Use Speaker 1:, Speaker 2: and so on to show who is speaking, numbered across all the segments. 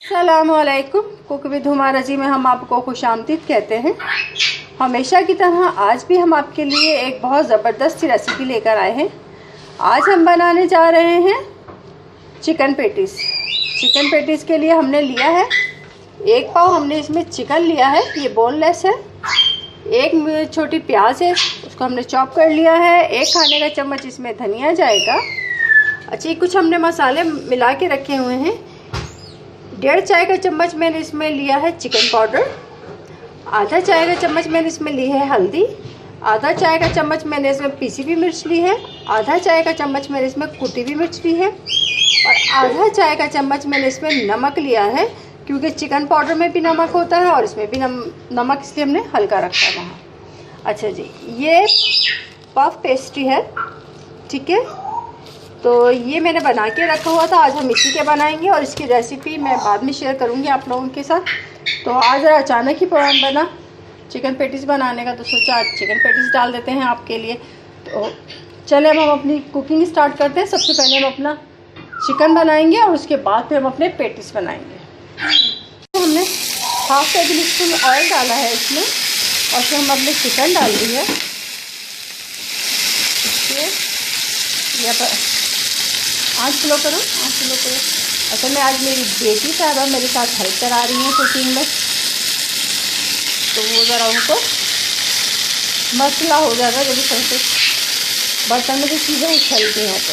Speaker 1: अस्सलामुअलैकुम। Cook with हुमारा जी में हम आपको खुशामदीद कहते हैं। हमेशा की तरह आज भी हम आपके लिए एक बहुत ज़बरदस्त सी रेसिपी लेकर आए हैं। आज हम बनाने जा रहे हैं चिकन पेटीज़। चिकन पेटीज़ के लिए हमने लिया है 1 पाव हमने इसमें चिकन लिया है, ये बोनलेस है। 1 छोटी प्याज है, उसको हमने चॉप कर लिया है। 1 खाने का चम्मच इसमें धनिया जाएगा। अच्छा, कुछ हमने मसाले मिला के रखे हुए हैं। 1.5 चाय का चम्मच मैंने इसमें लिया है चिकन पाउडर। आधा चाय का चम्मच मैंने इसमें ली है हल्दी। आधा चाय का चम्मच मैंने इसमें पीसी हुई मिर्च ली है। आधा चाय का चम्मच मैंने इसमें कुटी हुई मिर्च ली है। और आधा चाय का चम्मच मैंने इसमें नमक लिया है, क्योंकि चिकन पाउडर में भी नमक होता है और इसमें भी नमक इसलिए हमने हल्का रखा है वहाँ। अच्छा जी, ये पफ पेस्ट्री है, ठीक है। तो ये मैंने बना के रखा हुआ था, आज हम इसी के बनाएंगे और इसकी रेसिपी मैं बाद में शेयर करूँगी आप लोगों के साथ। तो आज ज़रा अचानक ही प्लान बना चिकन पेटीज़ बनाने का, तो सोचा आज चिकन पेटीज़ डाल देते हैं आपके लिए। तो चले अब हम अपनी कुकिंग स्टार्ट करते हैं। सबसे पहले हम अपना चिकन बनाएंगे और उसके बाद फिर हम अपने पेटीज़ बनाएंगे। तो हमने 1/2 टेबल स्पून ऑयल डाला है इसमें और फिर हम अपने चिकन डाल दी है। आँच स्लो करो, आँच स्लो करो। असल में आज मेरी बेटी साहबा मेरे साथ हेल्प करा रही हैं कुकिंग में, तो वो ज़रा उनको मसला हो जाता है जब भी बर्तन में जो चीज़ें उछलती हैं। तो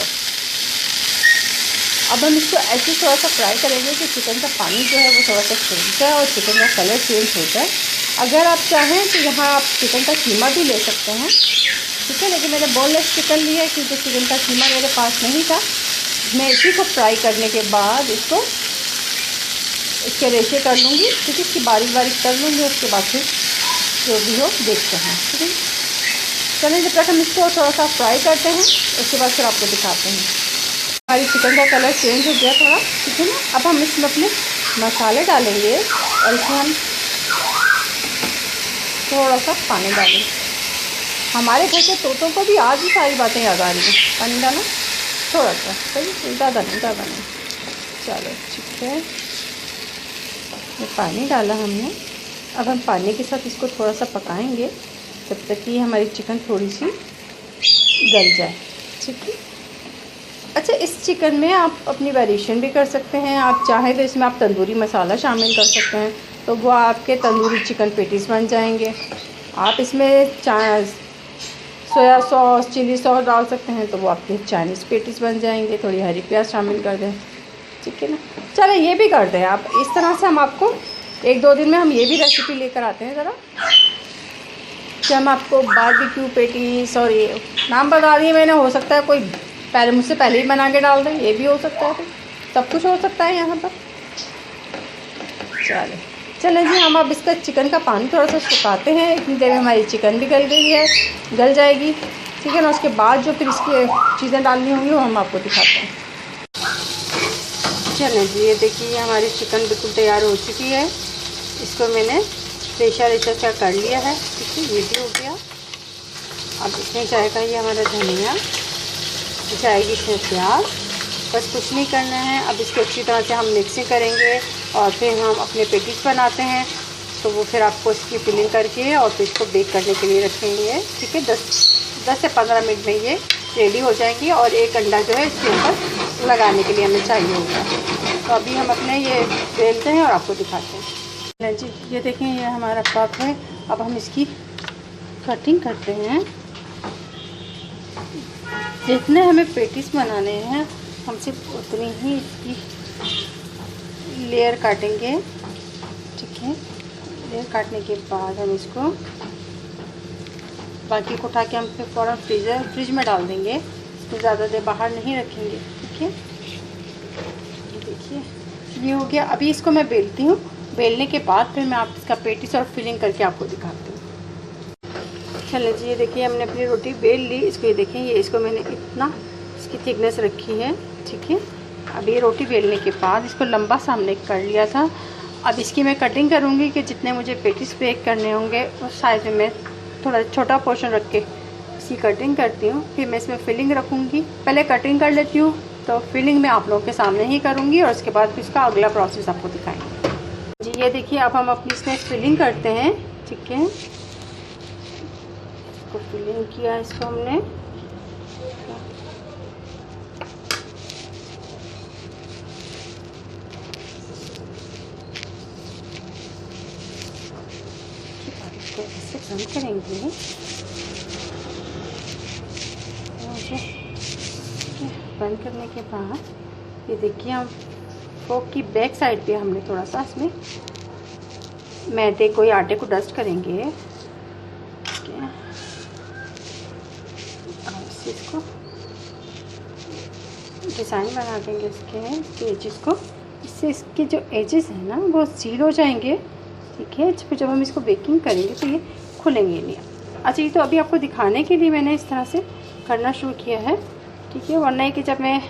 Speaker 1: अब हम इसको ऐसे थोड़ा सा फ्राई करेंगे कि चिकन का पानी जो है वो थोड़ा सा सूख जाए और चिकन का कलर चेंज हो जाए। अगर आप चाहें तो यहाँ आप चिकन का कीमा भी ले सकते हैं, ठीक है। लेकिन मैंने बोनलेस चिकन लिया है क्योंकि चिकन का कीमा मेरे पास नहीं था। मैं इसी को फ्राई करने के बाद इसको इसके रेशे कर लूँगी, ठीक है। इसकी बारीक बारीक कर लूँगी, उसके बाद फिर जो भी हो देखते हैं, ठीक है। चलिए जब तक हम इसको थोड़ा सा फ्राई करते हैं उसके बाद फिर आपको दिखाते हैं। हमारी चिकन का कलर चेंज हो गया थोड़ा, ठीक है ना। अब हम इसमें अपने मसाले डालेंगे और इसमें हम थोड़ा सा पानी डालेंगे। हमारे घर के तोतों को भी आज ही सारी बातें याद आ रही हैं। पानी डालो थोड़ा सा, सही, ज़्यादा नहीं, ज़्यादा नहीं। चलो ठीक है, ये पानी डाला हमने। अब हम पानी के साथ इसको थोड़ा सा पकाएंगे जब तक कि हमारी चिकन थोड़ी सी गल जाए, ठीक है। अच्छा, इस चिकन में आप अपनी वेरिएशन भी कर सकते हैं। आप चाहें तो इसमें आप तंदूरी मसाला शामिल कर सकते हैं, तो वो आपके तंदूरी चिकन पेटीज़ बन जाएंगे। आप इसमें सोया सॉस, चिली सॉस डाल सकते हैं, तो वो आपके चाइनीज़ पेटीज़ बन जाएंगे। थोड़ी हरी प्याज शामिल कर दें, ठीक है ना। चलो ये भी कर दें आप। इस तरह से हम आपको 1-2 दिन में हम ये भी रेसिपी लेकर आते हैं ज़रा, कि हम आपको बारबेक्यू पेटीज़ और ये नाम बता दिए मैंने। हो सकता है कोई पहले मुझसे पहले ही बना के डाल दें, ये भी हो सकता है। सब कुछ हो सकता है यहाँ पर। चलें जी, हम अब इसका चिकन का पानी थोड़ा सा सुखाते हैं। इतनी देर में हमारी चिकन भी गल गई है, गल जाएगी, ठीक है ना। उसके बाद जो फिर इसकी चीज़ें डालनी होंगी वो हम आपको दिखाते हैं। चलें जी, ये देखिए हमारी चिकन बिल्कुल तैयार हो चुकी है। इसको मैंने प्रेशर ऐसा कर लिया है, ठीक है। ये भी हो गया। अब इसमें जाएगा ये हमारा धनिया, जाएगी इसमें प्याज। बस कुछ नहीं करना है। अब इसको अच्छी तरह से हम मिक्सिंग करेंगे और फिर हम अपने पेटीज़ बनाते हैं। तो वो फिर आपको इसकी फिलिंग करके और फिर इसको बेक करने के लिए रखेंगे, ठीक है। 10 से 15 मिनट में ये रेडी हो जाएंगी। और 1 अंडा जो है इसके ऊपर लगाने के लिए हमें चाहिए होगा। तो अभी हम अपने ये बेलते हैं और आपको दिखाते हैं जी। ये देखें, ये हमारा पफ है। अब हम इसकी कटिंग करते हैं। जितने हमें पेटीज़ बनाने हैं हम सिर्फ उतनी ही इसकी लेयर काटेंगे, ठीक है। लेयर काटने के बाद हम इसको बाकी को उठा के हम फिर फ़ौरन फ्रिज में डाल देंगे। इसको ज़्यादा देर बाहर नहीं रखेंगे, ठीक है। देखिए ये हो गया। अभी इसको मैं बेलती हूँ। बेलने के बाद फिर मैं आप इसका पेटीज़ और फिलिंग करके आपको दिखाती हूँ। चलिए जी, ये देखिए हमने अपनी रोटी बेल ली। इसको ये देखें, ये इसको मैंने इतना इसकी थिकनेस रखी है, ठीक है। अब ये रोटी बेलने के बाद इसको लंबा सामने कर लिया था। अब इसकी मैं कटिंग करूँगी कि जितने मुझे पेटीज़ बेक करने होंगे उस साइज़ में मैं थोड़ा छोटा पोर्शन रख के इसकी कटिंग करती हूँ। फिर मैं इसमें फिलिंग रखूँगी। पहले कटिंग कर लेती हूँ, तो फिलिंग मैं आप लोगों के सामने ही करूँगी और उसके बाद इसका अगला प्रोसेस आपको दिखाएंगे। जी ये देखिए, अब हम अपनी इसमें फिलिंग करते हैं। ठीक है, इसको फिलिंग किया, इसको हमने इसको ऐसे बंद करेंगे। बंद करने के बाद ये देखिए, हम फोक की बैक साइड पे हमने थोड़ा सा इसमें मैदे को या आटे को डस्ट करेंगे। ठीक है, इसको डिज़ाइन बना देंगे इसके एजेस को, इससे इसके जो एजेस हैं ना वो सील हो जाएंगे। ठीक है, फिर जब हम इसको बेकिंग करेंगे तो ये खुलेंगे नहीं। अच्छा, ये तो अभी आपको दिखाने के लिए मैंने इस तरह से करना शुरू किया है। ठीक है, वरना कि जब मैं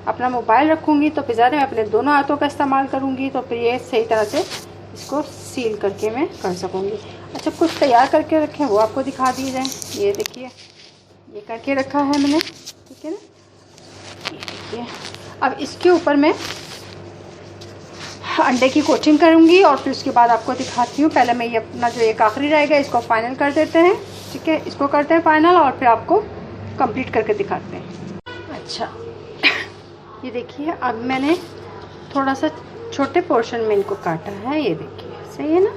Speaker 1: अपना मोबाइल रखूँगी तो फिर ज़्यादा मैं अपने दोनों हाथों का इस्तेमाल करूँगी, तो फिर ये सही तरह से इसको सील करके मैं कर सकूँगी। अच्छा, कुछ तैयार करके रखें वो आपको दिखा दिए जाएँ। ये देखिए, ये करके रखा है मैंने। ठीक है ना, ये देखिए। अब इसके ऊपर मैं अंडे की कोटिंग करूँगी और फिर उसके बाद आपको दिखाती हूँ। पहले मैं ये अपना जो एक आखिरी रहेगा इसको फाइनल कर देते हैं। ठीक है, इसको करते हैं फाइनल और फिर आपको कंप्लीट करके दिखाते हैं। अच्छा, ये देखिए, अब मैंने थोड़ा सा छोटे पोर्शन में इनको काटा है। ये देखिए, सही है ना,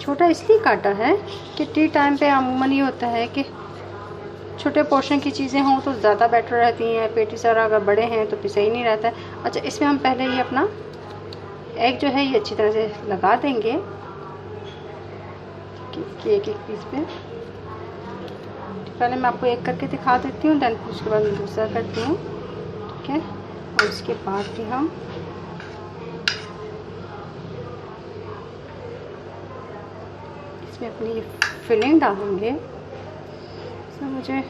Speaker 1: छोटा इसलिए काटा है कि टी टाइम पे अमूमन ये होता है कि छोटे पोर्शन की चीज़ें हों तो ज़्यादा बेटर रहती हैं। पेटीज अगर बड़े हैं तो फिर सही नहीं रहता है। अच्छा, इसमें हम पहले ये अपना एग जो है ये अच्छी तरह से लगा देंगे एक एक पीस पे। पहले मैं आपको एक करके दिखा देती हूँ, देन उसके बाद मैं दूसरा करती हूँ। ठीक है, और उसके बाद भी हम इसमें अपनी फिलिंग डालेंगे। इसमें मुझे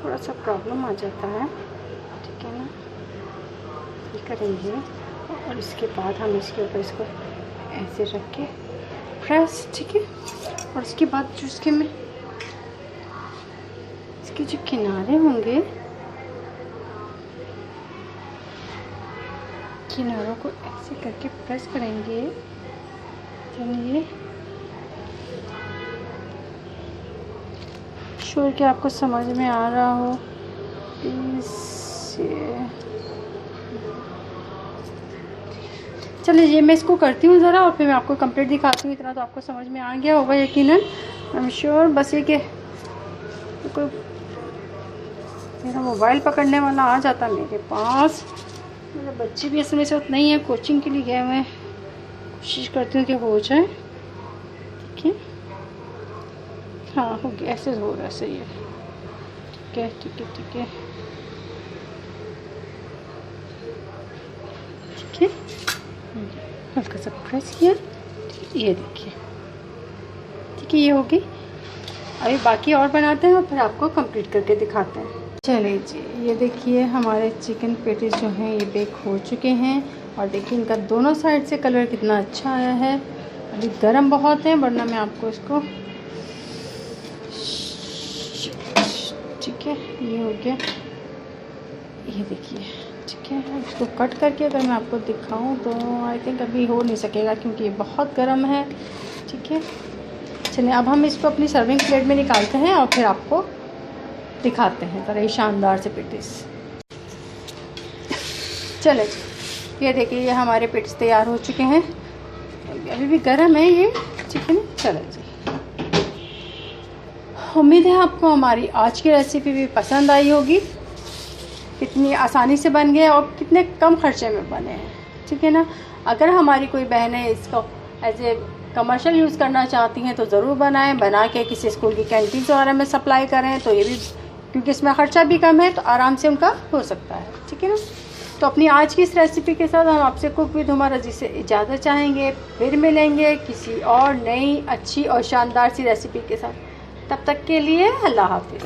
Speaker 1: थोड़ा सा प्रॉब्लम आ जाता है। ठीक है ना, ये करेंगे और इसके बाद हम इसके ऊपर इसको ऐसे रख के प्रेस। ठीक है, और उसके बाद जो इसके में इसके जो किनारे होंगे, किनारों को ऐसे करके प्रेस करेंगे। चलिए, श्योर कि आपको समझ में आ रहा हो प्लीज़। चलिए, ये मैं इसको करती हूँ ज़रा और फिर मैं आपको कंप्लीट दिखाती हूँ। इतना तो आपको समझ में आ गया होगा यकीनन, आई एम श्योर। बस ये कि कोई मेरा मोबाइल पकड़ने वाला आ जाता मेरे पास। मेरे बच्चे भी इसमें साथ नहीं है, कोचिंग के लिए गए हुए हैं। कोशिश करती हूँ कि हो जाए। ठीक है, हाँ हो गया, ऐसे हो रहा है, सही है। ठीक है, ठीक है, ठीक है, ठीक है। हल्का सा प्रेस किया, ये देखिए। ठीक है, ये होगी। अभी बाकी और बनाते हैं और फिर आपको कंप्लीट करके दिखाते हैं। चलिए जी, ये देखिए हमारे चिकन पेटीज जो हैं ये बेक हो चुके हैं और देखिए इनका दोनों साइड से कलर कितना अच्छा आया है। अभी गर्म बहुत है, वरना मैं आपको इसको, ठीक है, ये हो गया, ये देखिए। ठीक है, इसको कट करके अगर मैं आपको दिखाऊं तो आई थिंक अभी हो नहीं सकेगा क्योंकि ये बहुत गर्म है। ठीक है, चलिए अब हम इसको अपनी सर्विंग प्लेट में निकालते हैं और फिर आपको दिखाते हैं ज़रा ये शानदार से पेटीज। चले जी, ये देखिए, ये हमारे पेटीज तैयार हो चुके हैं। अभी भी गर्म है ये। ठीक है ना, चलो जी, उम्मीद है आपको हमारी आज की रेसिपी भी पसंद आई होगी। कितनी आसानी से बन गए और कितने कम खर्चे में बने हैं। ठीक है ना, अगर हमारी कोई बहनें इसको एज ए कमर्शियल यूज़ करना चाहती हैं तो ज़रूर बनाएं, बना के किसी स्कूल की कैंटीन वगैरह में सप्लाई करें तो ये भी, क्योंकि इसमें ख़र्चा भी कम है तो आराम से उनका हो सकता है। ठीक है ना, तो अपनी आज की इस रेसिपी के साथ हम आपसे कुक विद हुमा रज़ी से इजाज़त चाहेंगे। फिर मिलेंगे किसी और नई अच्छी और शानदार सी रेसिपी के साथ। तब तक के लिए अल्लाह हाफिज़।